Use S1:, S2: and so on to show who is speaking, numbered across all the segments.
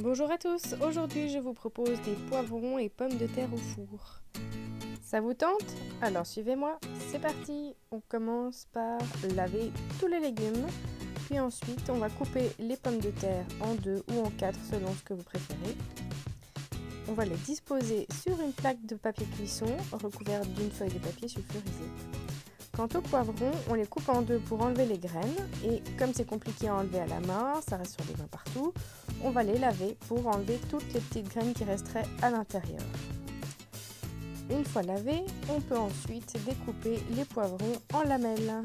S1: Bonjour à tous, aujourd'hui je vous propose des poivrons et pommes de terre au four. Ça vous tente? Alors suivez-moi, c'est parti! On commence par laver tous les légumes, puis ensuite on va couper les pommes de terre en 2 ou en 4 selon ce que vous préférez. On va les disposer sur une plaque de papier cuisson recouverte d'une feuille de papier sulfurisé. Quant aux poivrons, on les coupe en 2 pour enlever les graines et comme c'est compliqué à enlever à la main, ça reste sur les mains partout, on va les laver pour enlever toutes les petites graines qui resteraient à l'intérieur. Une fois lavés, on peut ensuite découper les poivrons en lamelles.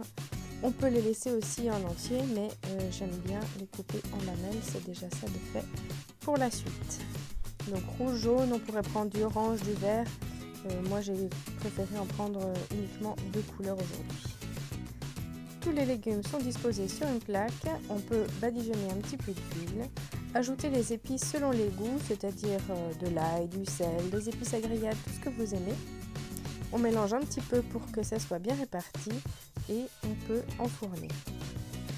S1: On peut les laisser aussi en entier, mais j'aime bien les couper en lamelles, c'est déjà ça de fait pour la suite. Donc rouge, jaune, on pourrait prendre du orange, du vert. Moi j'ai préféré en prendre uniquement 2 couleurs aujourd'hui. Tous les légumes sont disposés sur une plaque, on peut badigeonner un petit peu d'huile, ajouter les épices selon les goûts, c'est-à-dire de l'ail, du sel, des épices à grillade, tout ce que vous aimez. On mélange un petit peu pour que ça soit bien réparti et on peut enfourner.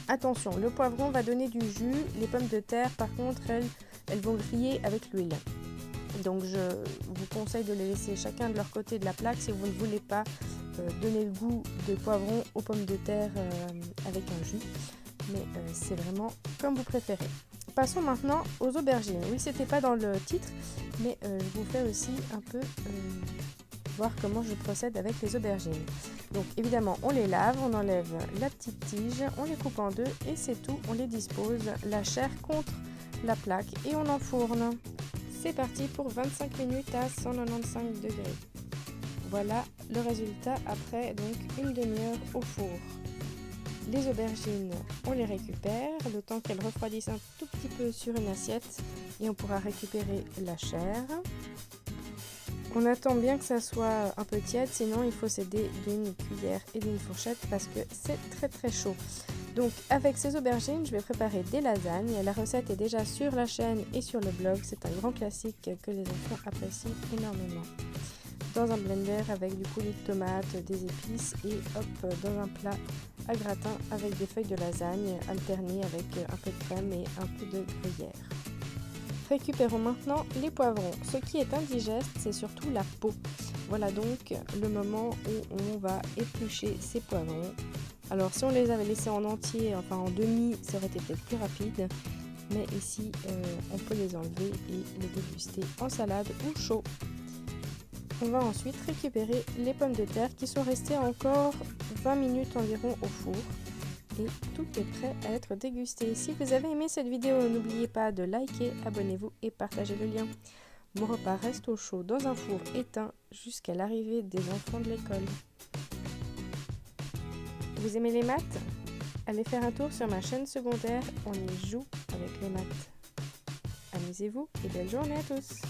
S1: Attention, le poivron va donner du jus, les pommes de terre par contre elles vont griller avec l'huile. Donc je vous conseille de les laisser chacun de leur côté de la plaque si vous ne voulez pas donner le goût de poivron aux pommes de terre avec un jus. Mais c'est vraiment comme vous préférez. Passons maintenant aux aubergines. Oui, c'était pas dans le titre, mais je vous fais aussi un peu voir comment je procède avec les aubergines. Donc évidemment, on les lave, on enlève la petite tige, on les coupe en 2 et c'est tout. On les dispose, la chair contre la plaque et on enfourne. C'est parti pour 25 minutes à 195 degrés. Voilà le résultat après donc une demi-heure au four. Les aubergines, on les récupère, le temps qu'elles refroidissent un tout petit peu sur une assiette et on pourra récupérer la chair. On attend bien que ça soit un peu tiède, sinon il faut s'aider d'une cuillère et d'une fourchette parce que c'est très chaud. Donc avec ces aubergines, je vais préparer des lasagnes. La recette est déjà sur la chaîne et sur le blog. C'est un grand classique que les enfants apprécient énormément. Dans un blender avec du coulis de tomates, des épices et hop, dans un plat à gratin avec des feuilles de lasagne alternées avec un peu de crème et un peu de gruyère. Récupérons maintenant les poivrons. Ce qui est indigeste, c'est surtout la peau. Voilà donc le moment où on va éplucher ces poivrons. Alors si on les avait laissés en entier, enfin en demi, ça aurait été peut-être plus rapide. Mais ici, on peut les enlever et les déguster en salade ou chaud. On va ensuite récupérer les pommes de terre qui sont restées encore 20 minutes environ au four. Et tout est prêt à être dégusté. Si vous avez aimé cette vidéo, n'oubliez pas de liker, abonnez-vous et partagez le lien. Mon repas reste au chaud dans un four éteint jusqu'à l'arrivée des enfants de l'école. Vous aimez les maths? Allez faire un tour sur ma chaîne secondaire, on y joue avec les maths. Amusez-vous et belle journée à tous!